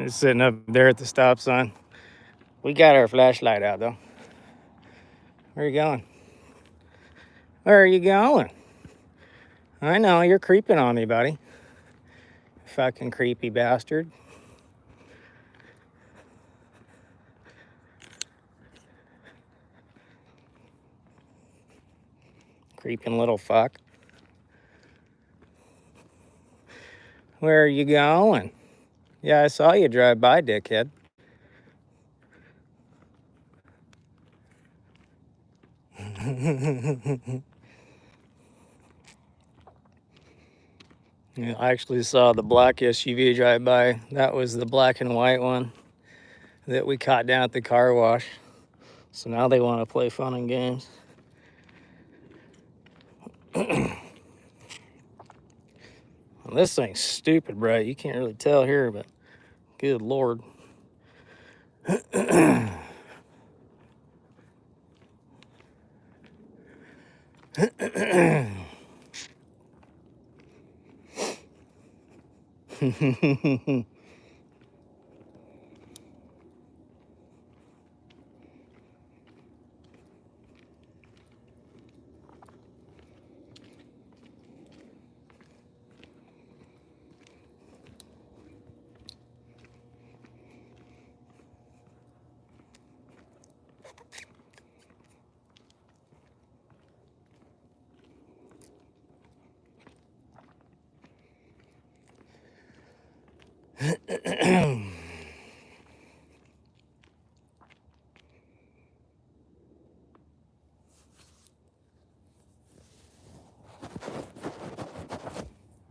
Just sitting up there at the stop sign. We got our flashlight out though. Where are you going? Where are you going? I know, you're creeping on me, buddy. Fucking creepy bastard. Creeping little fuck. Where are you going? Yeah, I saw you drive by, dickhead. Yeah, I actually saw the black SUV drive by. That was the black and white one that we caught down at the car wash. So now they want to play fun and games. Well, this thing's stupid bright. You can't really tell here, but good Lord.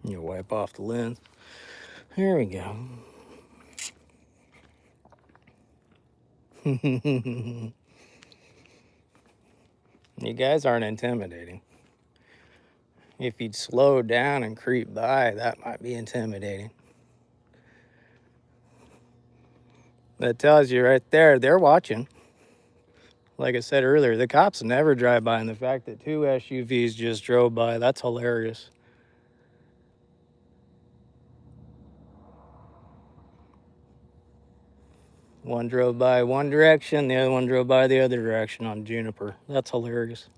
You wipe off the lens. Here we go. You guys aren't intimidating. If you'd slow down and creep by, that might be intimidating. That tells you right there, they're watching. Like I said earlier, the cops never drive by, and the fact that 2 SUVs just drove by, that's hilarious. One drove by one direction, the other one drove by the other direction on Juniper. That's hilarious.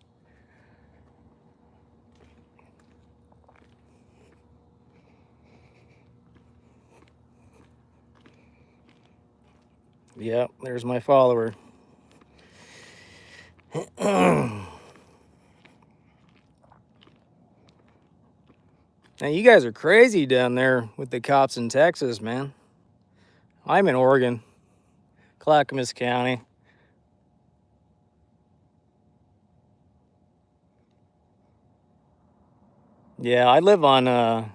Yep, there's my follower. Now, you guys are crazy down there with the cops in Texas, man. I'm in Oregon, Clackamas County. Yeah, I live on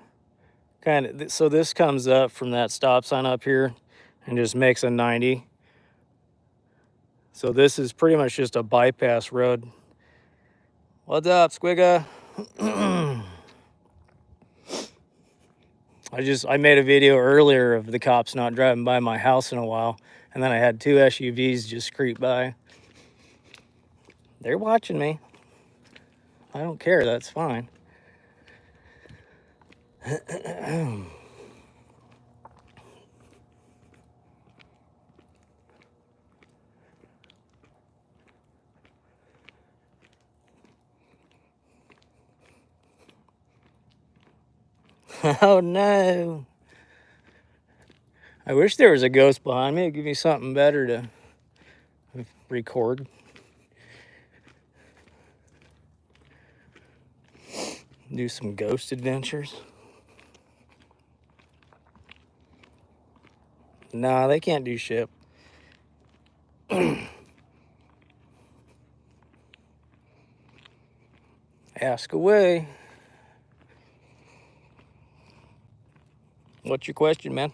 so this comes up from that stop sign up here and just makes a 90. So this is pretty much just a bypass road. What's up, Squigga? I made a video earlier of the cops not driving by my house in a while, and then I had 2 SUVs just creep by. They're watching me. I don't care, that's fine. Oh no. I wish there was a ghost behind me. It'd give me something better to record. Do some ghost adventures. Nah, they can't do shit. Ask away. What's your question, man?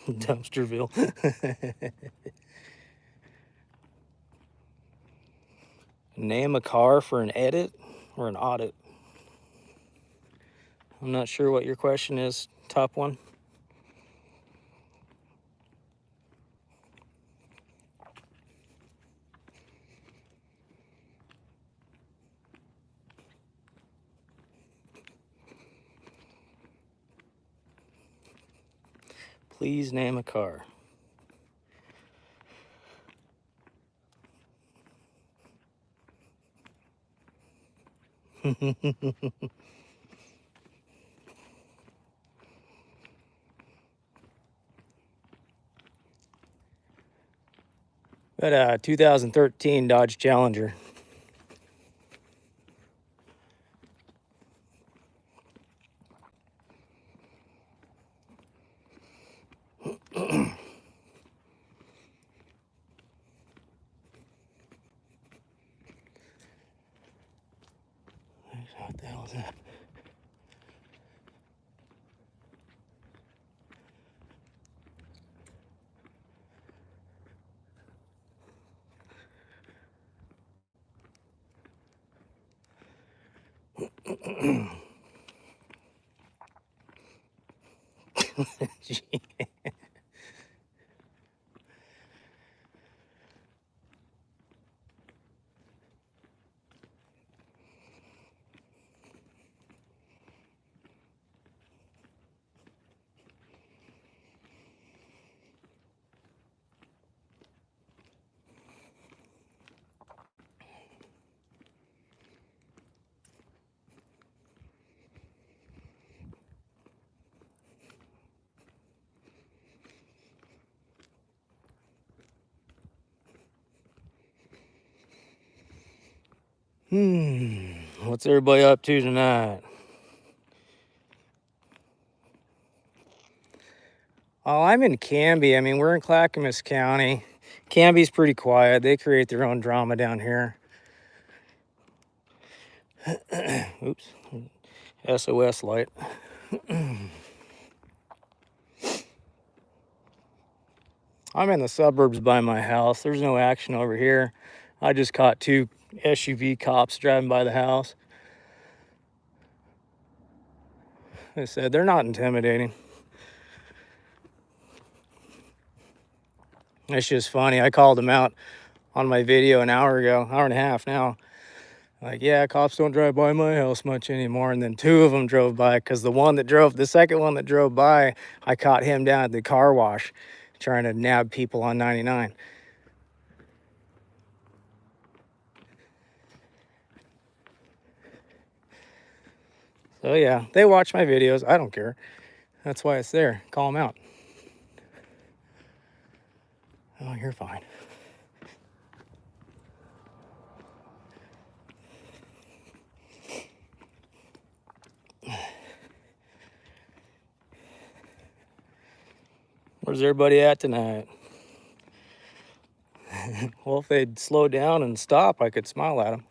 Dumpsterville. Name a car for an edit or an audit. I'm not sure what your question is, top one. Please name a car. Got a 2013 Dodge Challenger. What the hell is that? What's everybody up to tonight? Oh, I'm in Canby. I mean, we're in Clackamas County. Canby's pretty quiet. They create their own drama down here. Oops. SOS light. I'm in the suburbs by my house. There's no action over here. I just caught 2 SUV cops driving by the house. They said they're not intimidating. It's just funny. I called them out on my video an hour ago, hour and a half now. Like, yeah, cops don't drive by my house much anymore. And then 2 of them drove by, because the second one that drove by, I caught him down at the car wash trying to nab people on 99. So yeah, they watch my videos. I don't care. That's why it's there. Call them out. Oh, you're fine. Where's everybody at tonight? Well, if they'd slow down and stop, I could smile at them.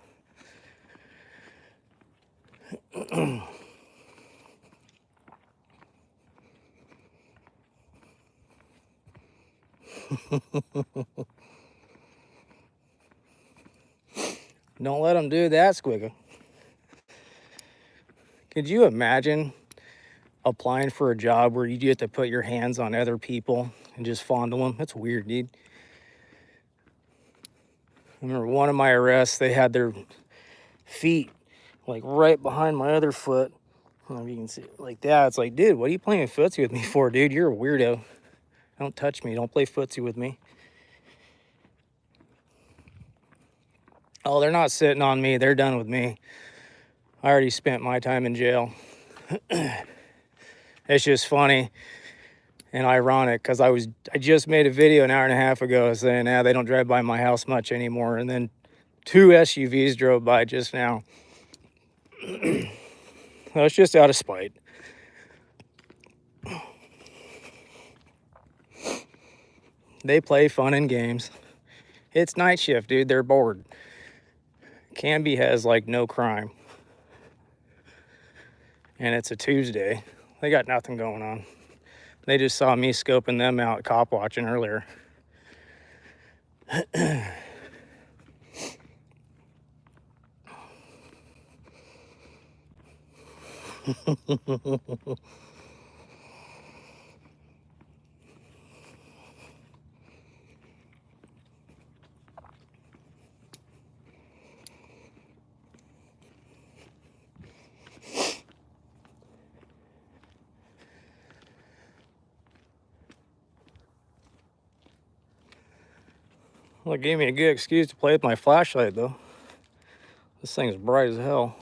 Don't let them do that, Squigga. Could you imagine applying for a job where you get to put your hands on other people and just fondle them? That's weird, dude. I remember one of my arrests, they had their feet like right behind my other foot. I don't know if you can see it like that. It's like, dude, what are you playing footsie with me for, dude? You're a weirdo. Don't touch me. Don't play footsie with me. Oh, they're not sitting on me. They're done with me. I already spent my time in jail. It's just funny and ironic because I just made a video an hour and a half ago saying, they don't drive by my house much anymore. And then 2 SUVs drove by just now. It's just out of spite. They play fun and games. It's night shift, dude. They're bored. Canby has like no crime. And it's a Tuesday. They got nothing going on. They just saw me scoping them out cop watching earlier. Well, it gave me a good excuse to play with my flashlight, though. This thing's bright as hell.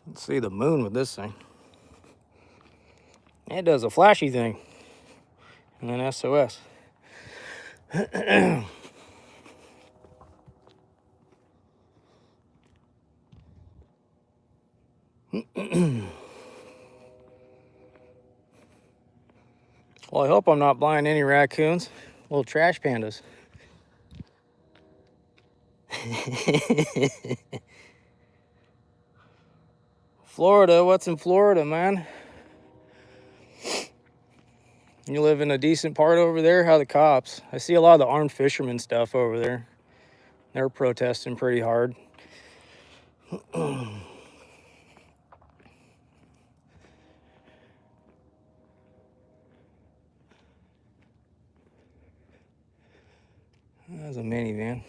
Let's see the moon with this thing. It does a flashy thing. And then SOS. Well, I hope I'm not buying any raccoons. Little trash pandas. Florida, what's in Florida, man? You live in a decent part over there? How are the cops? I see a lot of the armed fishermen stuff over there. They're protesting pretty hard. That's a minivan.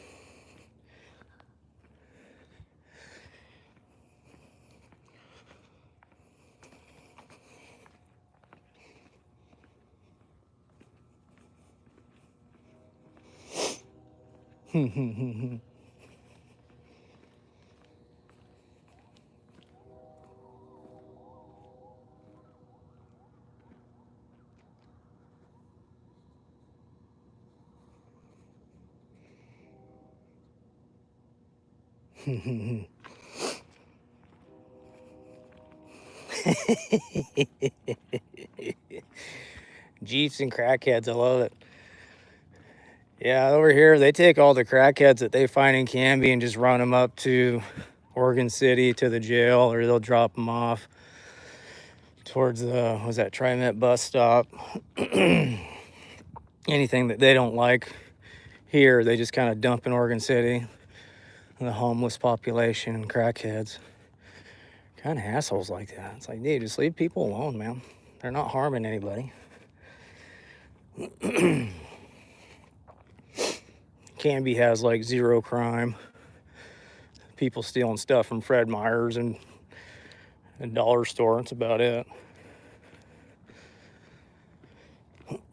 Jeeps and crackheads, I love it. Yeah, over here they take all the crackheads that they find in Canby and just run them up to Oregon City to the jail, or they'll drop them off towards the, was that TriMet bus stop. Anything that they don't like here, they just kind of dump in Oregon City. The homeless population and crackheads. Kind of assholes like that. It's like, dude, just leave people alone, man. They're not harming anybody. Canby has like zero crime. People stealing stuff from Fred Meyer's and a dollar store. That's about it.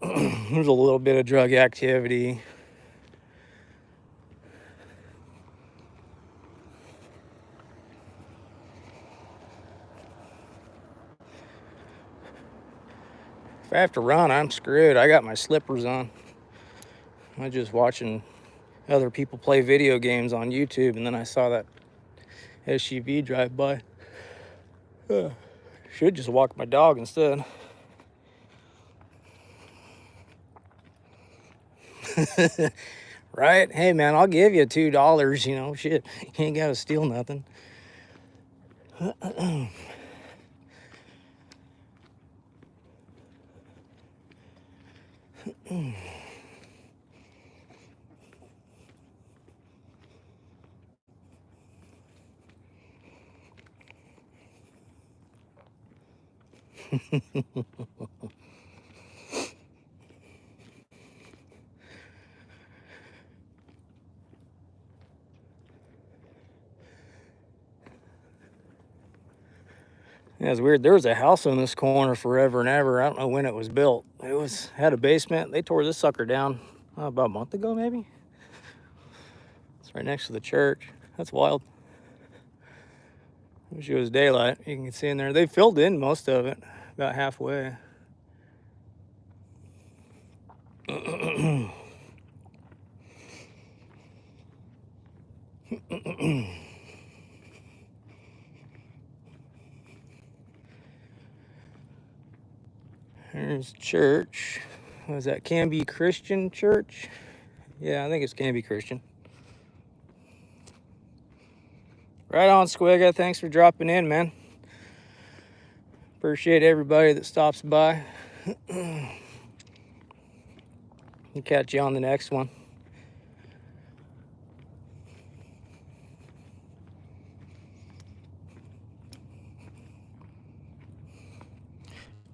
There's a little bit of drug activity. If I have to run, I'm screwed. I got my slippers on. I'm just watching other people play video games on YouTube, and then I saw that SUV drive by. Should just walk my dog instead. Right? Hey, man, I'll give you $2. You know, shit. You ain't got to steal nothing. Yeah, it's weird. There was a house on this corner forever and ever. I don't know when it was built. It had a basement. They tore this sucker down about a month ago, maybe. It's right next to the church. That's wild. Wish it was daylight. You can see in there. They filled in most of it, about halfway. There's church. Was that Canby Christian Church? Yeah, I think it's Canby Christian. Right on, Squigga. Thanks for dropping in, man. Appreciate everybody that stops by. We'll catch you on the next one.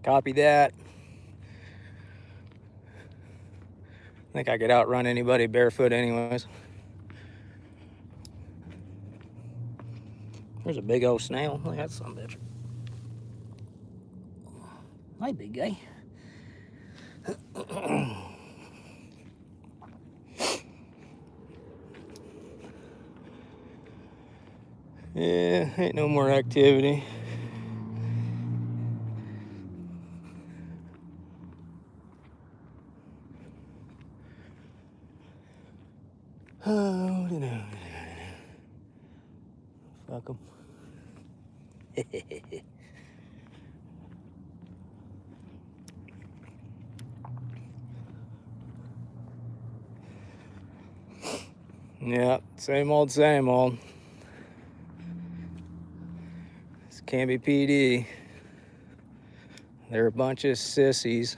Copy that. I think I could outrun anybody barefoot anyways. There's a big old snail. Look at that son of a bitch. Hi, big guy. Yeah, ain't no more activity. Oh, you know. Fuck them. Yeah, same old, same old. This can't be PD. They're a bunch of sissies.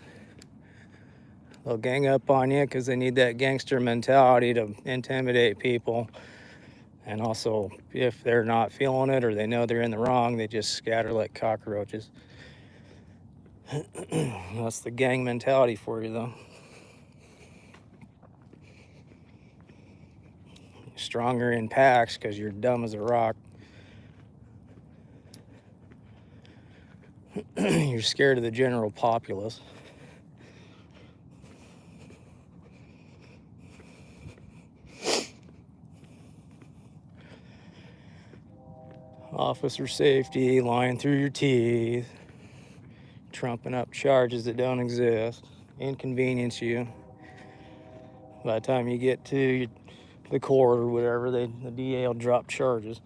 They'll gang up on you because they need that gangster mentality to intimidate people. And also, if they're not feeling it or they know they're in the wrong, they just scatter like cockroaches. That's the gang mentality for you, though. Stronger in packs because you're dumb as a rock. You're scared of the general populace. Officer safety, lying through your teeth, trumping up charges that don't exist, inconvenience you. By the time you get to the court or whatever, the DA will drop charges.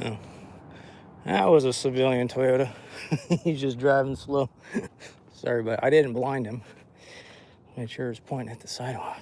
Oh. That was a civilian Toyota. He's just driving slow. Sorry, but I didn't blind him. Made sure he was pointing at the sidewalk.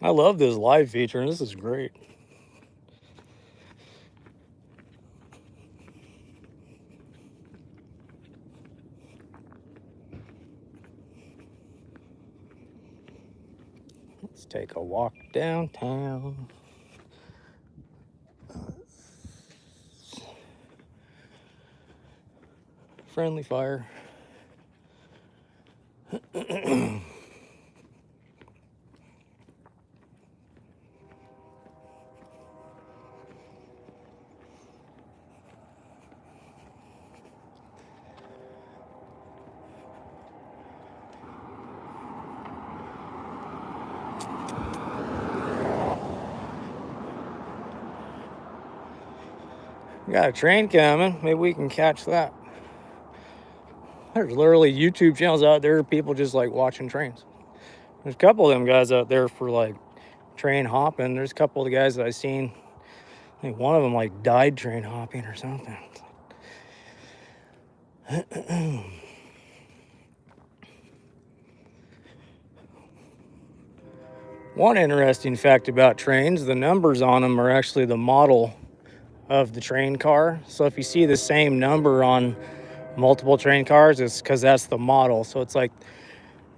I love this live feature, and this is great. Let's take a walk downtown. Friendly fire. We got a train coming. Maybe we can catch that. There's literally YouTube channels out there, people just like watching trains. There's a couple of them guys out there for like train hopping. There's a couple of the guys that I seen. I think one of them like died train hopping or something. One interesting fact about trains, the numbers on them are actually the model of the train car. So if you see the same number on multiple train cars, it's because that's the model. So it's like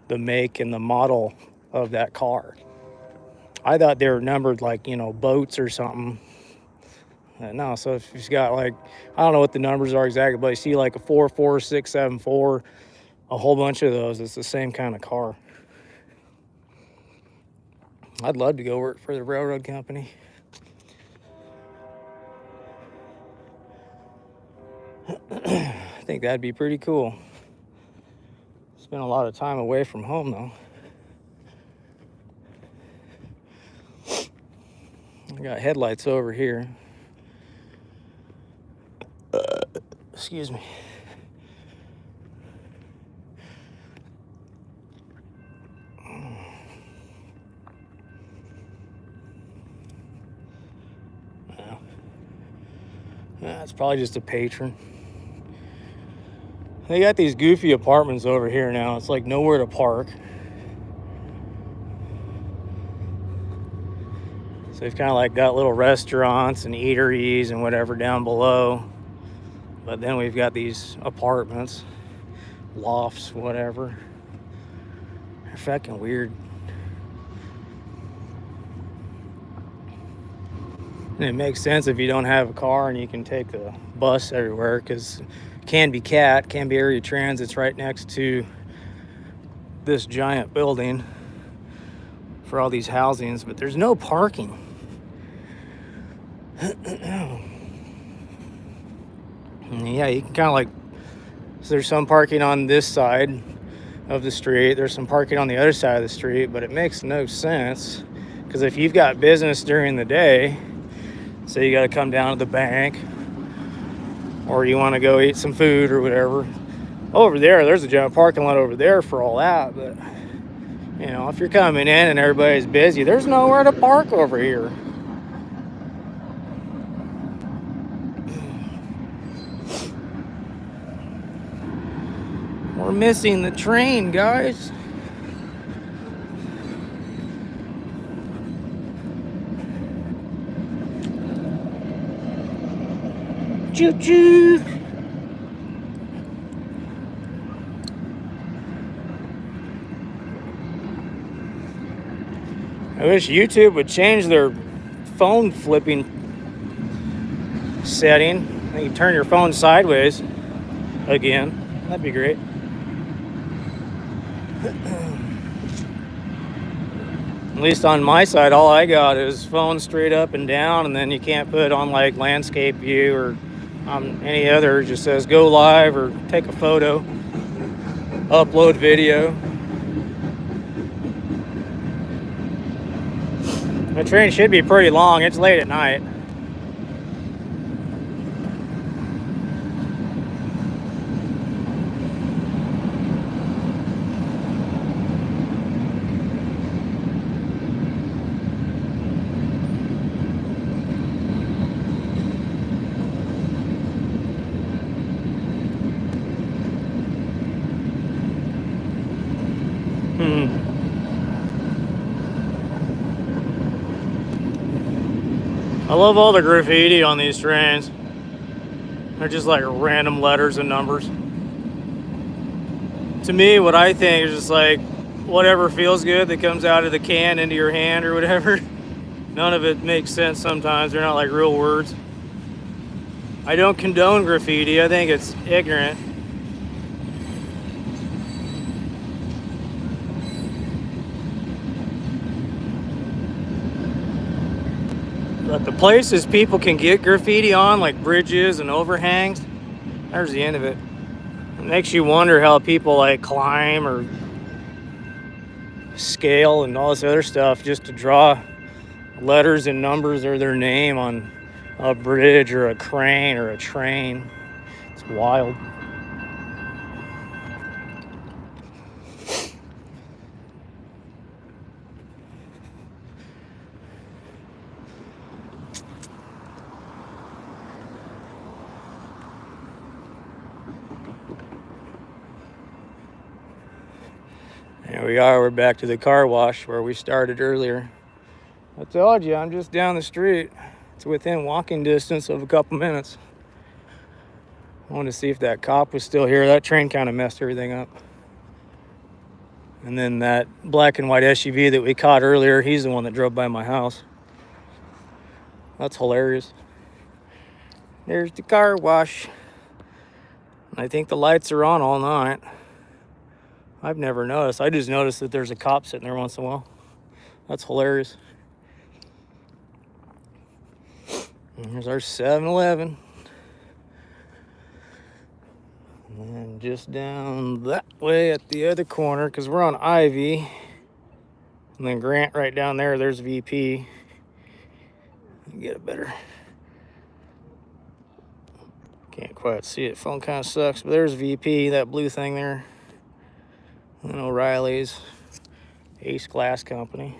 the make and the model of that car. I thought they were numbered like, boats or something. No, so if you've got like, I don't know what the numbers are exactly, but you see like a 44674, a whole bunch of those, it's the same kind of car. I'd love to go work for the railroad company. I think that'd be pretty cool. Spend a lot of time away from home though. I got headlights over here. Excuse me. Well, that's probably just a patron. They got these goofy apartments over here now. It's like nowhere to park. So they've kind of like got little restaurants and eateries and whatever down below. But then we've got these apartments, lofts, whatever. They're fucking weird. And it makes sense if you don't have a car and you can take the bus everywhere, because Canby Area Transit's right next to this giant building for all these housings, but there's no parking. Yeah, you can kind of like, so there's some parking on this side of the street, there's some parking on the other side of the street, but it makes no sense, because if you've got business during the day, say you got to come down to the bank, or you want to go eat some food or whatever, over there's a giant parking lot over there for all that. But you know, if you're coming in and everybody's busy, there's nowhere to park over here. We're missing the train, guys. Choo-choo. I wish YouTube would change their phone flipping setting. You can turn your phone sideways again. That'd be great. At least on my side, all I got is phone straight up and down, and then you can't put on like landscape view or any other. It just says go live or take a photo, upload video. The train should be pretty long. It's late at night. I love all the graffiti on these trains. They're just like random letters and numbers. To me, what I think is just like whatever feels good that comes out of the can into your hand or whatever. None of it makes sense sometimes. They're not like real words. I don't condone graffiti. I think it's ignorant. But the places people can get graffiti on, like bridges and overhangs, there's the end of it. It makes you wonder how people like climb or scale and all this other stuff just to draw letters and numbers or their name on a bridge or a crane or a train. It's wild. Here we are, we're back to the car wash where we started earlier. I told you, I'm just down the street. It's within walking distance of a couple minutes. I wanted to see if that cop was still here. That train kind of messed everything up. And then that black and white SUV that we caught earlier, he's the one that drove by my house. That's hilarious. There's the car wash. I think the lights are on all night. I've never noticed. I just noticed that there's a cop sitting there once in a while. That's hilarious. And here's our 7-Eleven. And just down that way at the other corner, because we're on Ivy. And then Grant right down there, there's VP. Get it better. Can't quite see it. Phone kind of sucks. But there's VP, that blue thing there. And O'Reilly's. Ace Glass Company.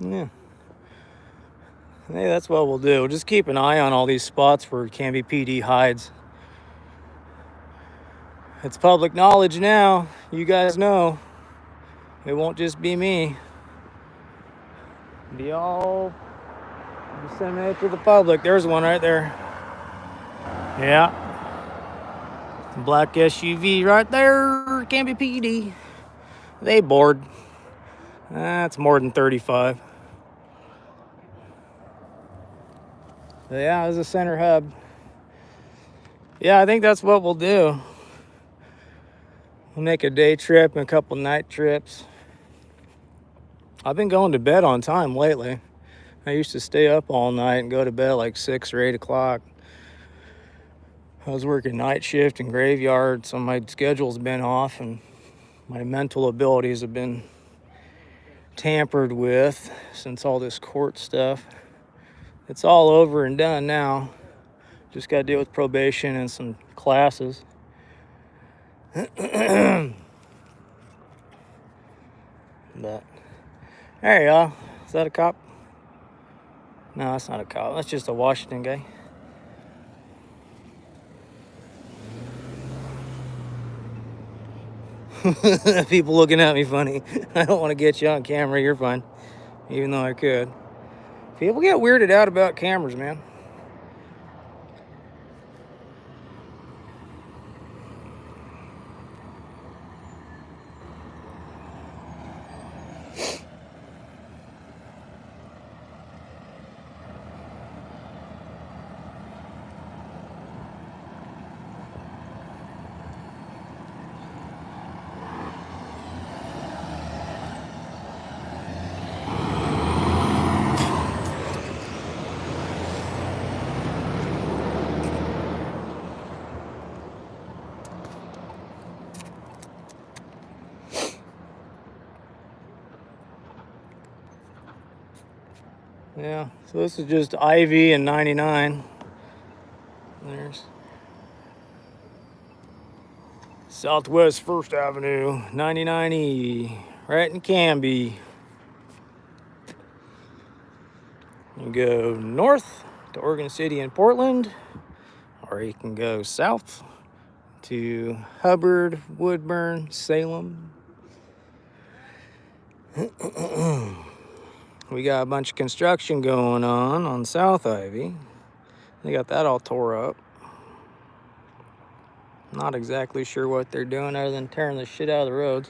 Yeah. Hey, that's what we'll do. Just keep an eye on all these spots where Canby PD hides. It's public knowledge now. You guys know. It won't just be me. It'll be all disseminated to the public. There's one right there. Yeah. Black SUV right there. Canby PD. They bored. That's more than 35. But yeah, there's a center hub. Yeah, I think that's what we'll do. We'll make a day trip and a couple night trips. I've been going to bed on time lately. I used to stay up all night and go to bed like 6 or 8 o'clock. I was working night shift and graveyard, so my schedule's been off and my mental abilities have been tampered with since all this court stuff. It's all over and done now. Just got to deal with probation and some classes. But there you go. Is that a cop? No, that's not a cop. That's just a Washington guy. People looking at me funny. I don't want to get you on camera. You're fine. Even though I could. People get weirded out about cameras, man. Yeah, so this is just Ivy and 99. There's Southwest 1st Avenue, 99E, right in Canby. You go north to Oregon City and Portland, or you can go south to Hubbard, Woodburn, Salem. We got a bunch of construction going on South Ivy. They got that all tore up. Not exactly sure what they're doing other than tearing the shit out of the roads.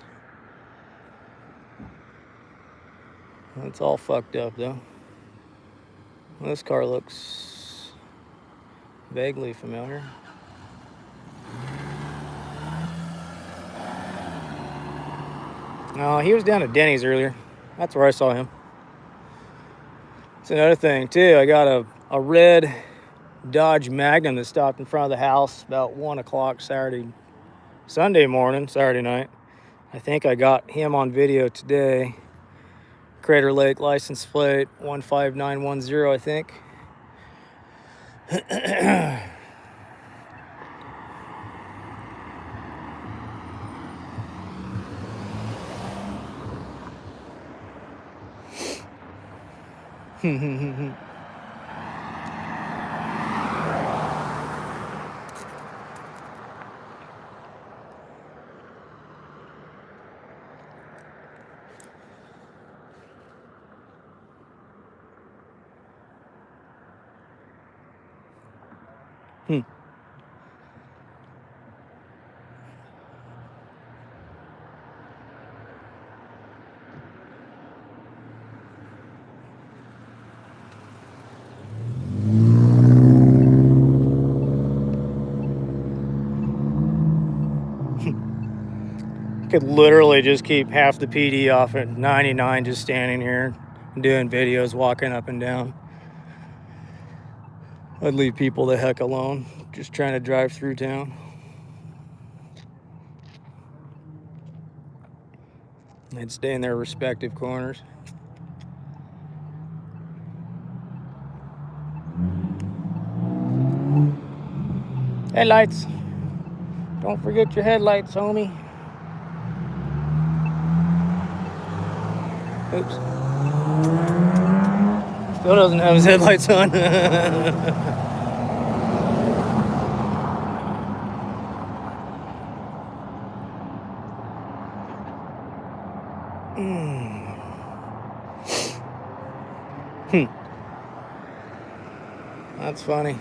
It's all fucked up though. This car looks vaguely familiar. No, he was down at Denny's earlier. That's where I saw him. It's another thing too. I got a red Dodge Magnum that stopped in front of the house about 1 o'clock Sunday night. I think I got him on video today. Crater Lake license plate 15910, I think. Could literally just keep half the PD off at 99 just standing here doing videos, walking up and down. I'd leave people the heck alone, just trying to drive through town. They'd stay in their respective corners. Headlights. Don't forget your headlights, homie. Oops. Still doesn't have his headlights on. That's funny.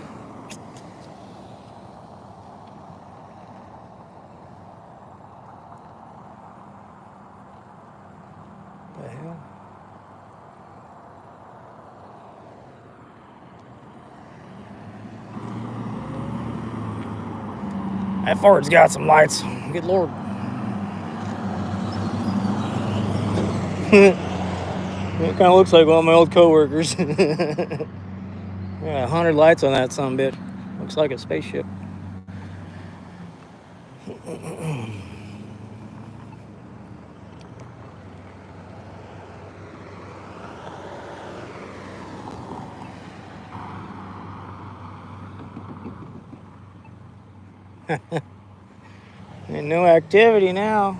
The hell? That Ford's got some lights. Good Lord. It kind of looks like one of my old coworkers. Yeah, 100 lights on that sumbitch. Looks like a spaceship. Ain't no activity now.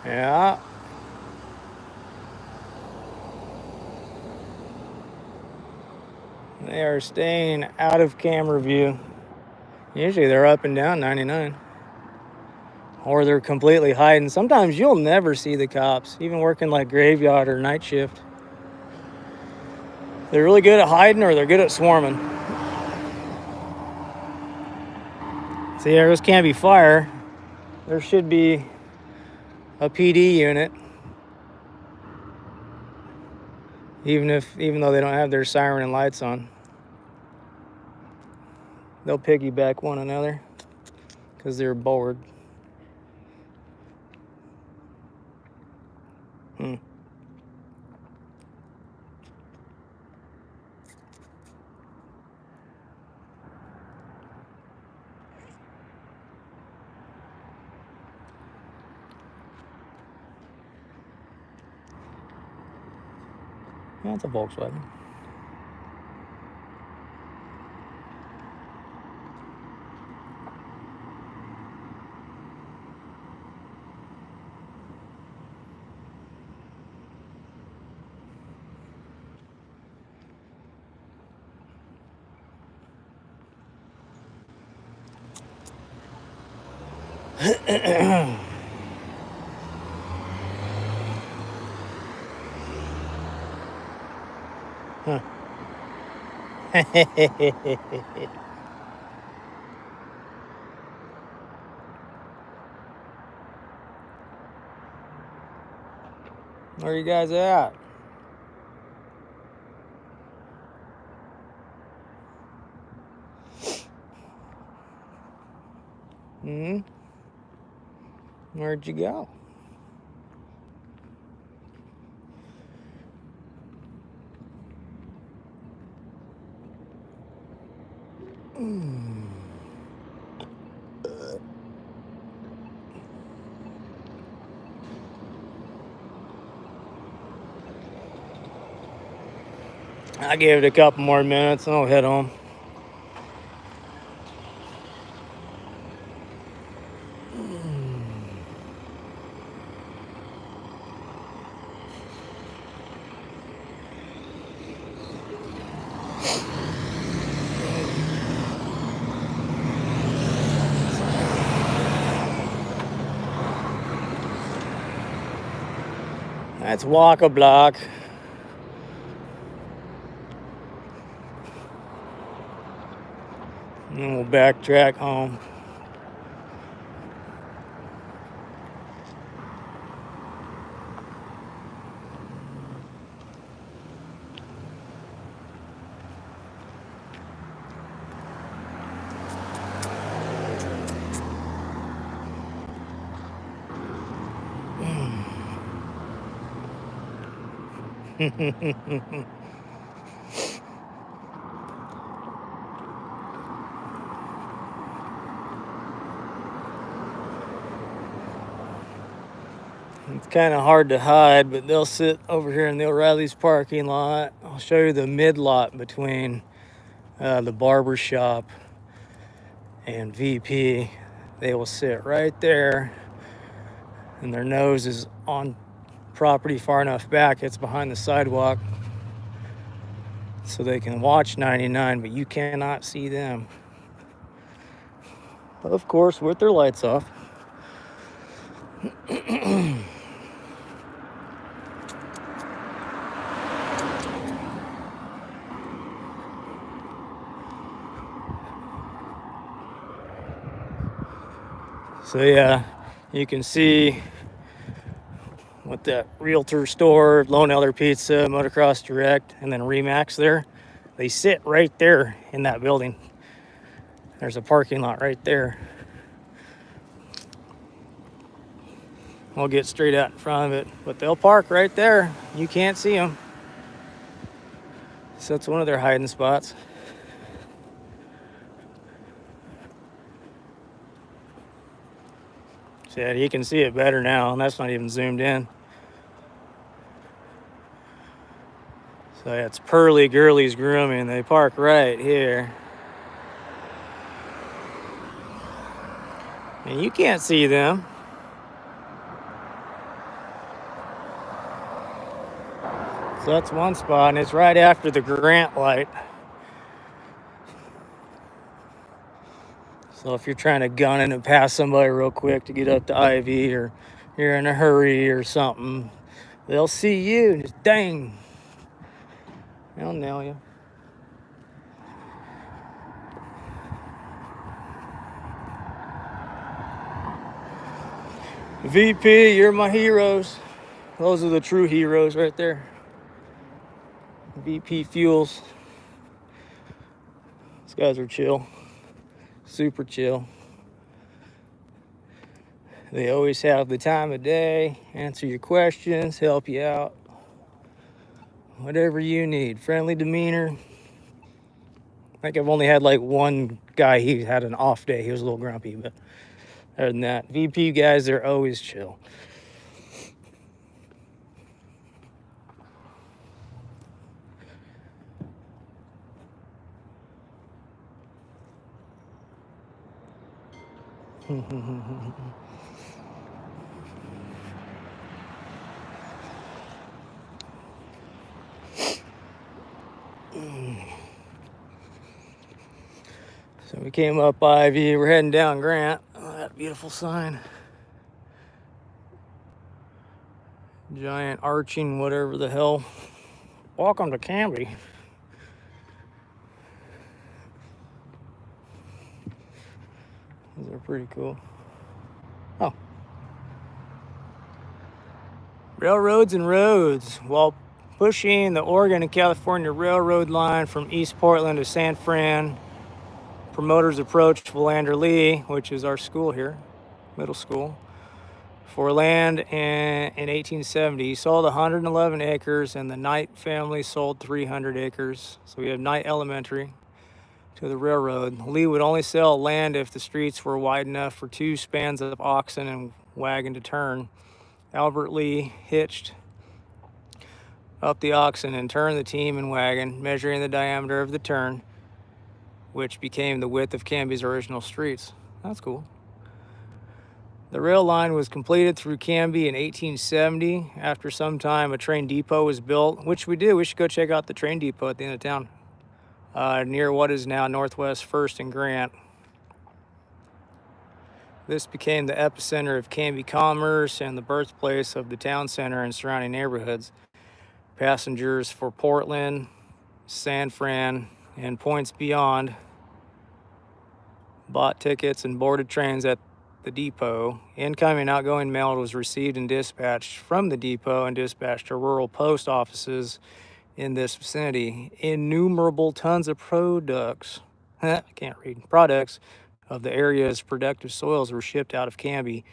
Yeah. They are staying out of camera view. Usually they're up and down 99. Or they're completely hiding. Sometimes you'll never see the cops, even working like graveyard or night shift. They're really good at hiding or they're good at swarming. See, there just can't be fire. There should be a PD unit. Even though they don't have their siren and lights on. They'll piggyback one another because they're bored. That's a Volkswagen. Huh. Where you guys at? Where'd you go? I give it a couple more minutes and I'll head home. That's walk-a-block. And we'll backtrack home. It's kind of hard to hide, but they'll sit over here in the O'Reilly's parking lot. I'll show you the mid lot between the barber shop and VP. They will sit right there, and their nose is on property far enough back, it's behind the sidewalk, so they can watch 99, but you cannot see them. Of course, with their lights off. So yeah, you can see with that Realtor store, Lone Elder Pizza, Motocross Direct, and then Remax there, they sit right there in that building. There's a parking lot right there. We'll get straight out in front of it, but they'll park right there. You can't see them. So that's one of their hiding spots. So yeah, you can see it better now, and that's not even zoomed in. So yeah, it's Pearly Girlies Grooming. They park right here. And you can't see them. So that's one spot, and it's right after the Grant light. So if you're trying to gun in and pass somebody real quick to get up to Ivy, or you're in a hurry or something, they'll see you and just dang, they'll nail you. VP, you're my heroes. Those are the true heroes right there. VP Fuels. These guys are chill. Super chill. They always have the time of day, answer your questions, help you out. Whatever you need. Friendly demeanor. I think I've only had like one guy, he had an off day. He was a little grumpy, but other than that, VP guys, they're always chill. So we came up Ivy, we're heading down Grant. Oh, that beautiful sign. Giant arching, whatever the hell. Welcome to Canby. Those are pretty cool. Oh. Railroads and roads. While pushing the Oregon and California Railroad line from East Portland to San Fran, promoters approached Philander Lee, which is our school here, middle school, for land in 1870. He sold 111 acres, and the Knight family sold 300 acres. So we have Knight Elementary to the railroad. Lee would only sell land if the streets were wide enough for 2 spans of oxen and wagon to turn. Albert Lee hitched up the oxen and turned the team and wagon, measuring the diameter of the turn, which became the width of Canby's original streets. That's cool. The rail line was completed through Canby in 1870. After some time, a train depot was built, which we did. We should go check out the train depot at the end of town, near what is now Northwest 1st and Grant. This became the epicenter of Canby commerce and the birthplace of the town center and surrounding neighborhoods. Passengers for Portland, San Fran, and points beyond bought tickets and boarded trains at the depot. Incoming and outgoing mail was received and dispatched from the depot and dispatched to rural post offices in this vicinity. Innumerable tons of products, I can't read, products of the area's productive soils were shipped out of Canby,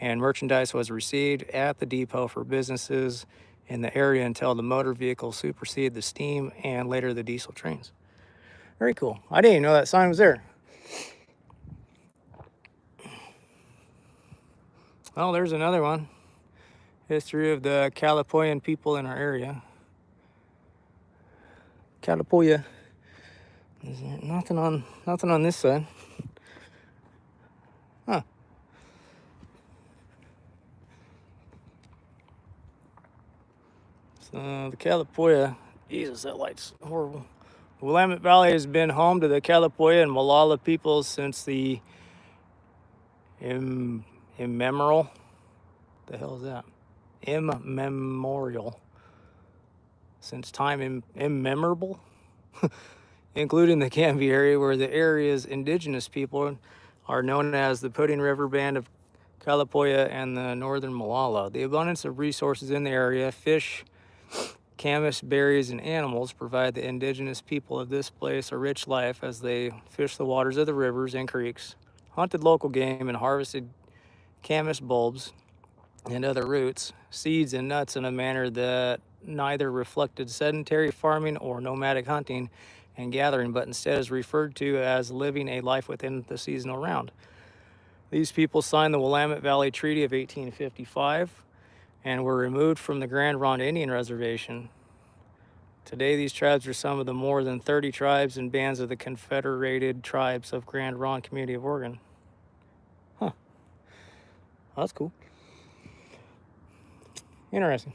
and merchandise was received at the depot for businesses in the area until the motor vehicle superseded the steam and later the diesel trains. Very cool. I didn't even know that sign was there. Oh, there's another one. History of the Calipoyan people in our area. Calipoya. Is there nothing on this side? Huh. So the Calipoya, Jesus, that light's horrible. The Willamette Valley has been home to the Calipoya and Molalla peoples since the immemorial. The hell is that? Immemorial. Since time immemorable, including the Canby area, where the area's indigenous people are known as the Pudding River Band of Calipoya and the Northern Molalla. The abundance of resources in the area, fish, camas, berries, and animals, provide the indigenous people of this place a rich life as they fish the waters of the rivers and creeks, hunted local game, and harvested camas bulbs and other roots, seeds, and nuts in a manner that neither reflected sedentary farming or nomadic hunting and gathering, but instead is referred to as living a life within the seasonal round. These people signed the Willamette Valley Treaty of 1855 and were removed from the Grand Ronde Indian Reservation. Today, these tribes are some of the more than 30 tribes and bands of the Confederated Tribes of Grand Ronde Community of Oregon. Huh. That's cool. Interesting.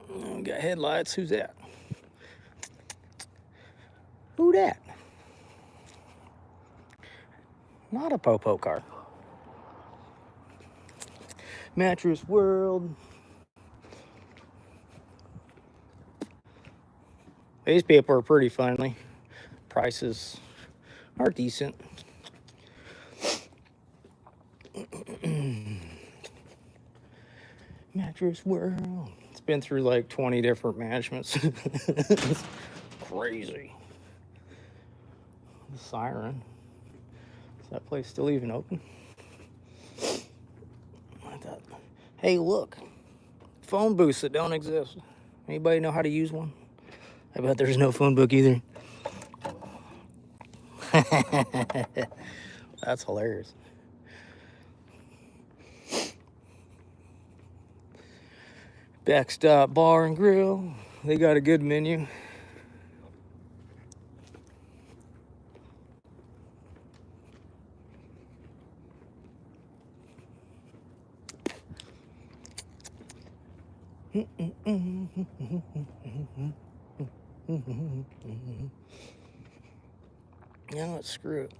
We got headlights. Who's that? Who that? Not a po-po car. Mattress World. These people are pretty friendly. Prices are decent. Mattress World. It's been through like 20 different managements. It's crazy. The siren. Is that place still even open? I thought, hey, look. Phone booths that don't exist. Anybody know how to use one? I bet there's no phone book either. That's hilarious. Backstop Bar and Grill. They got a good menu. Yeah, let's screw it.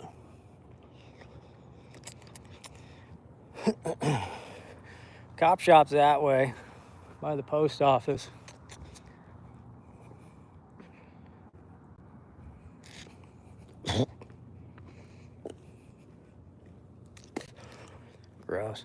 Cop shop's that way, by the post office. Gross.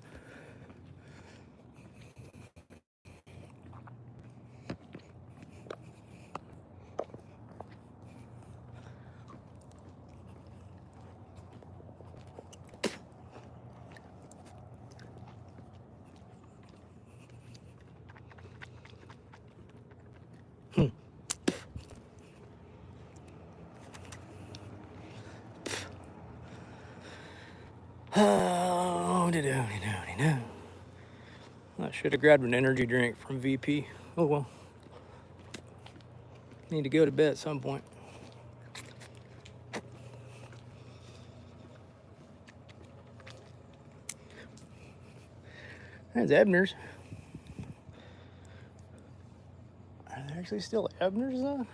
Oh, I should have grabbed an energy drink from VP. Oh well. Need to go to bed at some point. There's Ebner's. Are there actually still Ebner's though?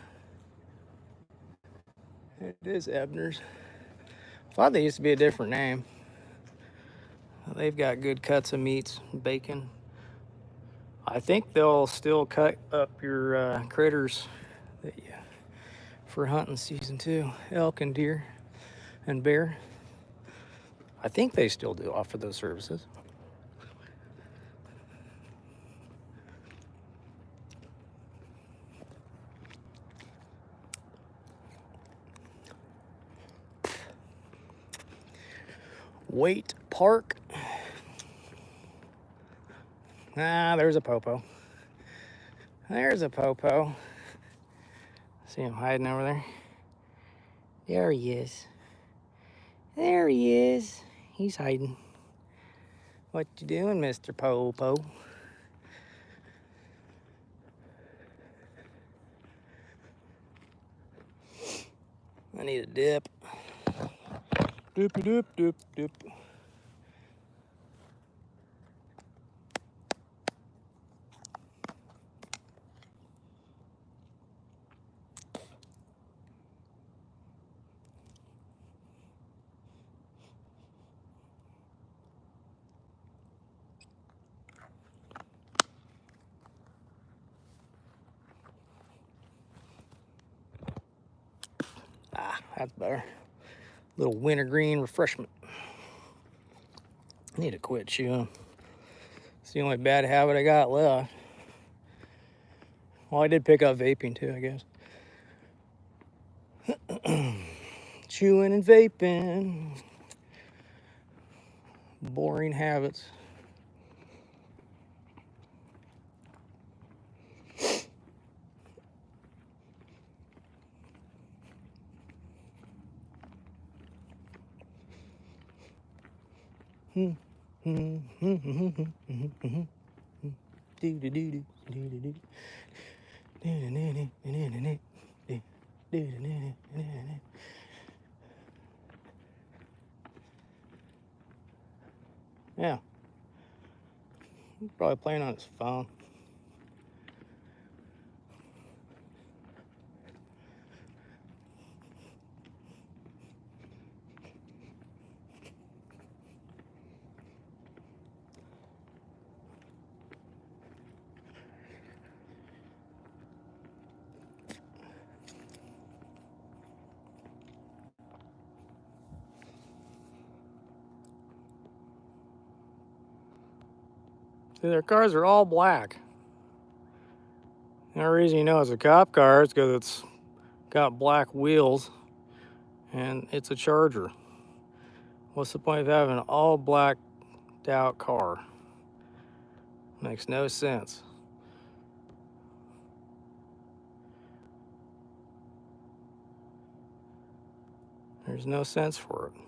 It is Ebner's. I thought they used to be a different name. They've got good cuts of meats, bacon. I think they'll still cut up your critters that for hunting season too. Elk and deer and bear. I think they still do offer those services. Waite Park. Ah, there's a popo. There's a popo. See him hiding over there? There he is. There he is. He's hiding. What you doing, Mr. Popo? I need a dip. Doopy doop doop doop. Ah, that's better. Little wintergreen refreshment. I need to quit chewing. It's the only bad habit I got left. Well, I did pick up vaping too, I guess. Chewing and vaping. Boring habits. Yeah. He's probably playing on his phone. See, their cars are all black. The only reason you know it's a cop car is because it's got black wheels and it's a Charger. What's the point of having an all blacked out car? Makes no sense. There's no sense for it.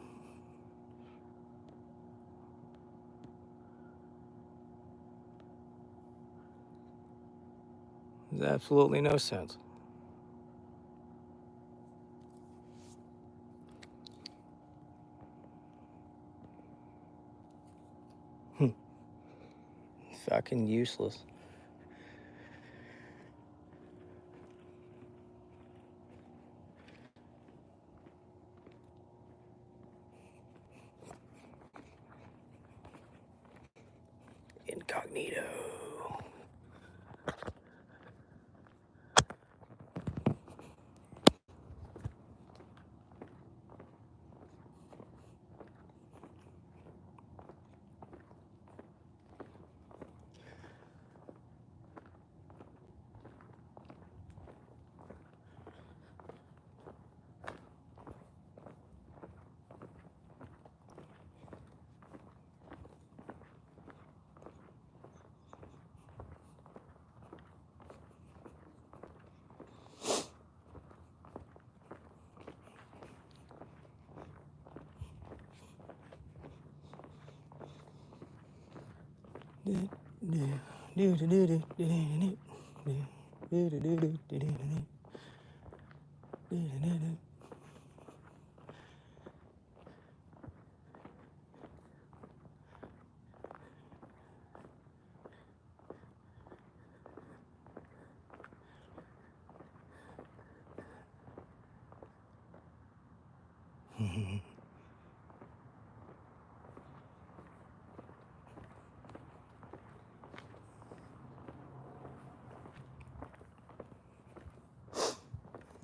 There's absolutely no sense. Fucking useless. Incognito.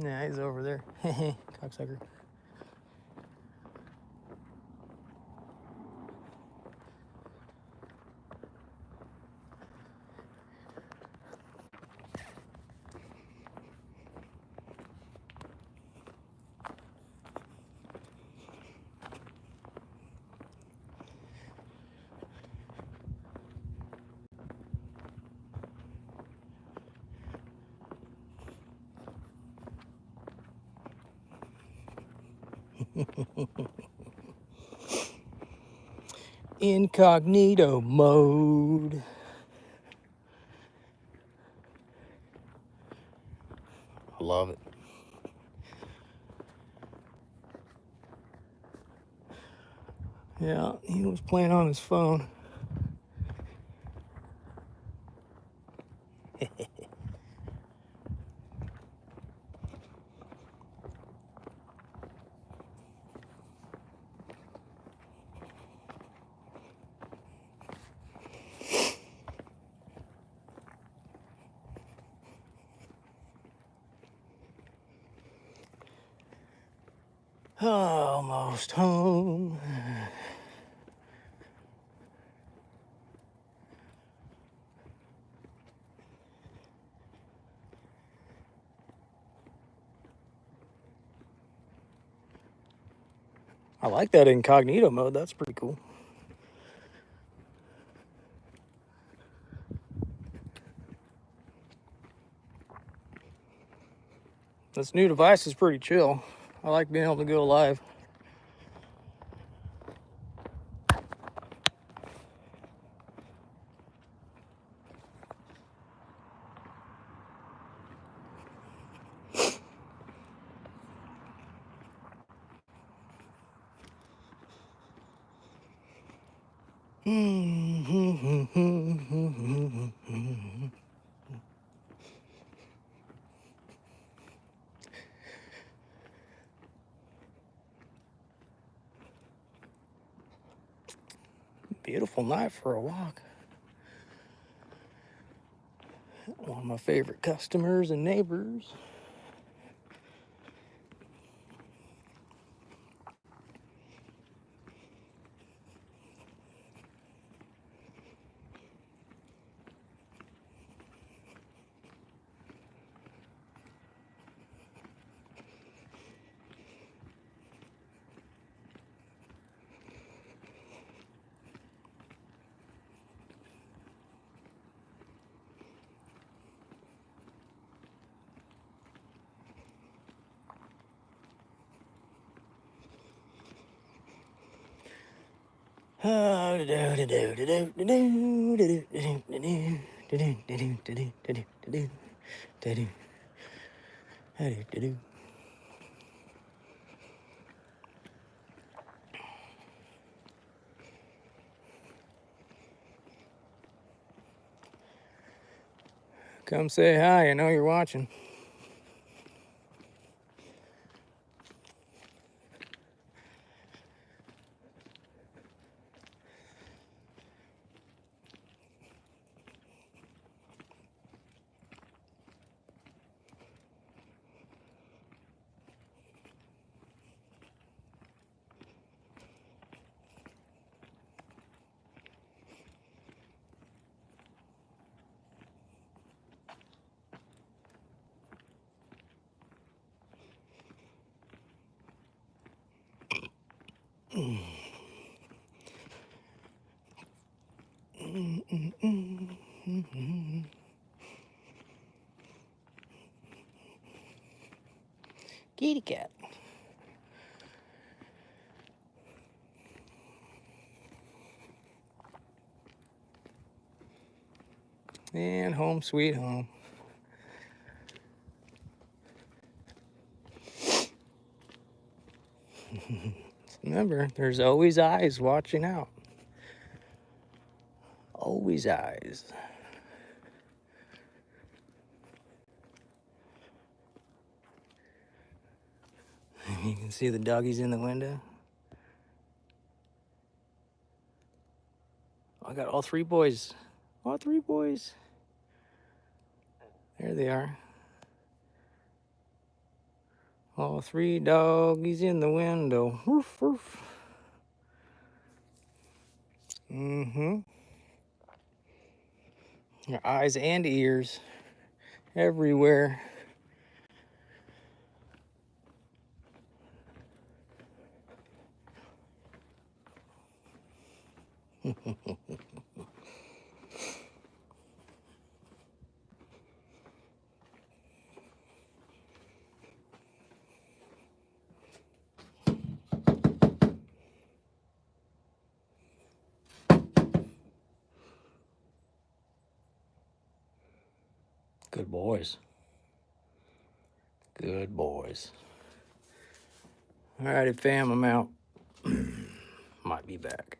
Yeah, he's over there. Cocksucker. Incognito mode. I love it. Yeah, he was playing on his phone. Almost home. I like that incognito mode. That's pretty cool. This new device is pretty chill. I like being able to go live. Beautiful night for a walk. One of my favorite customers and neighbors. Come say hi, I know you're watching. Kitty cat. And home sweet home. Remember, there's always eyes watching out. Always eyes. You can see the doggies in the window. I got all three boys. All three boys. There they are. All three doggies in the window. Woof, woof. Mm-hmm. Your eyes and ears everywhere. Good boys. Good boys. All righty, fam, I'm out. Might be back.